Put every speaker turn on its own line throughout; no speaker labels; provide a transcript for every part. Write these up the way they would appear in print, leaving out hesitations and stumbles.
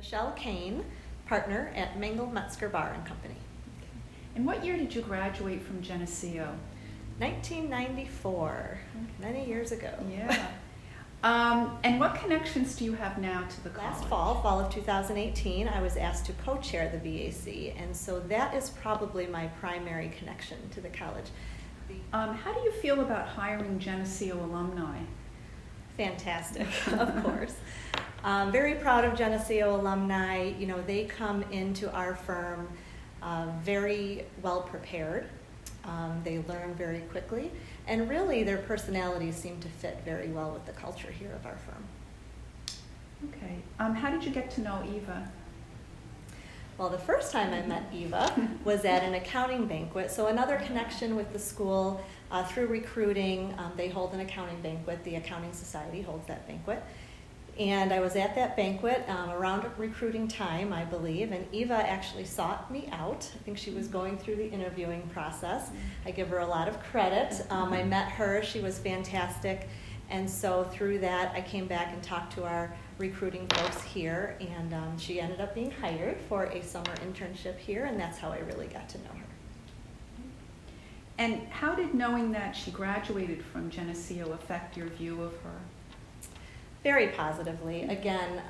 Michelle Cain, partner at Mengel Metzger Barr Co.
And what year did you graduate from Geneseo?
1994, many years ago.
Yeah. And what connections do you have now to the college?
Last fall of 2018, I was asked to co-chair the BAC, and so that is probably my primary connection to the college.
How do you feel about hiring Geneseo alumni?
Fantastic, of course. Very proud of Geneseo alumni. You know, they come into our firm very well prepared. They learn very quickly, and really their personalities seem to fit very well with the culture here of our firm.
Okay. How did you get to know Eva?
Well, the first time I met Eva was at an accounting banquet. So another connection with the school through recruiting. They hold an accounting banquet. The Accounting Society holds that banquet. And I was at that banquet around recruiting time, I believe, and Eva actually sought me out. I think she was going through the interviewing process. I give her a lot of credit. I met her. She was fantastic. And so through that, I came back and talked to our recruiting folks here, and she ended up being hired for a summer internship here, and that's how I really got to know her.
And how did knowing that she graduated from Geneseo affect your view of her?
Very positively. Again,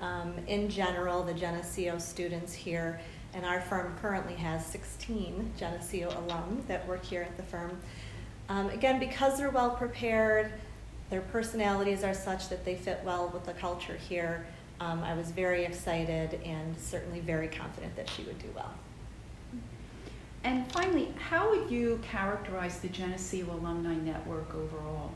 in general, the Geneseo students here, and our firm currently has 16 Geneseo alum that work here at the firm. Again, because they're well prepared, their personalities are such that they fit well with the culture here. I was very excited and certainly very confident that she would do well.
And finally, how would you characterize the Geneseo Alumni Network overall?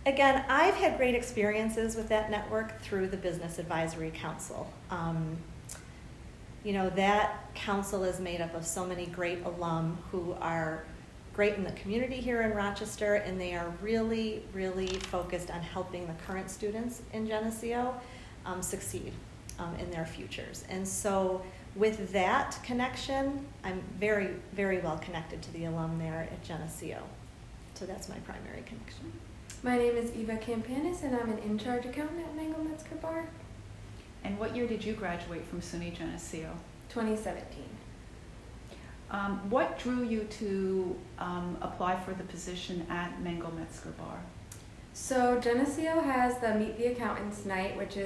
Again, I've had great experiences with that network through the Business Advisory Council. You know, that council is made up of so many great alum who are great in the community here in Rochester, and they are really, really focused on helping the current students in Geneseo succeed in their futures. And so with that connection, I'm very, very well connected to the alum there at Geneseo. So that's my primary connection.
My name is Eva Campanis, and I'm an in-charge accountant at Mengel Metzger Barr.
And what year did you graduate from SUNY Geneseo?
2017.
What drew you to apply for the position at Mengel Metzger Barr?
So Geneseo has the Meet the Accountants night, which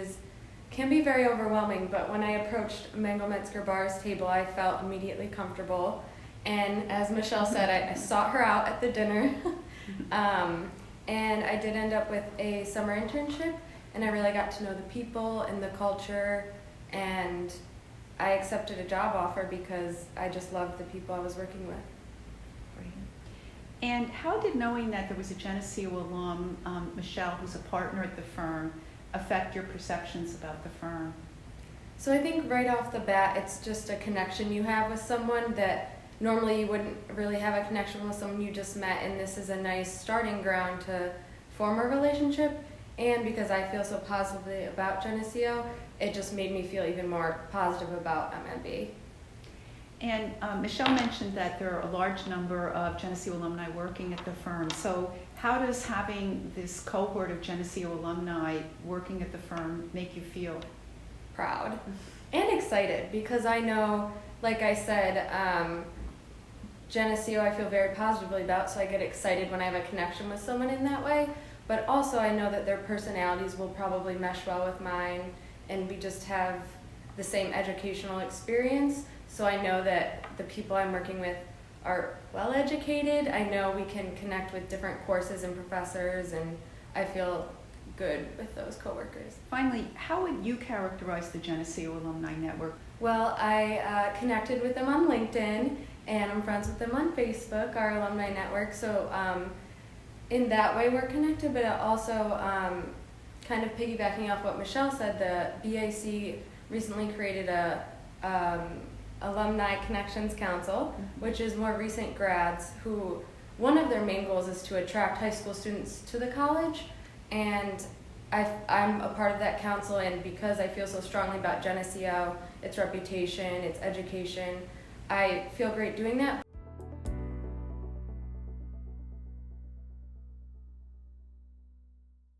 can be very overwhelming, but when I approached Mengel Metzger Barr's table, I felt immediately comfortable. And as Michelle said, I sought her out at the dinner. And I did end up with a summer internship, and I really got to know the people and the culture, and I accepted a job offer because I just loved the people I was working with.
Great. And how did knowing that there was a Geneseo alum, Michelle, who's a partner at the firm, affect your perceptions about the firm?
So I think right off the bat, it's just a connection you have with someone that normally you wouldn't really have a connection with someone you just met, and this is a nice starting ground to form a relationship. And because I feel so positively about Geneseo, it just made me feel even more positive about MMB.
And Michelle mentioned that there are a large number of Geneseo alumni working at the firm. So how does having this cohort of Geneseo alumni working at the firm make you feel?
Proud and excited, because I know, like I said, Geneseo I feel very positively about, so I get excited when I have a connection with someone in that way. But also I know that their personalities will probably mesh well with mine, and we just have the same educational experience. So I know that the people I'm working with are well educated. I know we can connect with different courses and professors, and I feel good with those coworkers.
Finally, how would you characterize the Geneseo Alumni Network?
Well, I connected with them on LinkedIn, and I'm friends with them on Facebook, our alumni network. So in that way we're connected, but also kind of piggybacking off what Michelle said, the BAC recently created a Alumni Connections Council, which is more recent grads who, one of their main goals is to attract high school students to the college, and I'm a part of that council, and because I feel so strongly about Geneseo, its reputation, its education, I feel great doing that.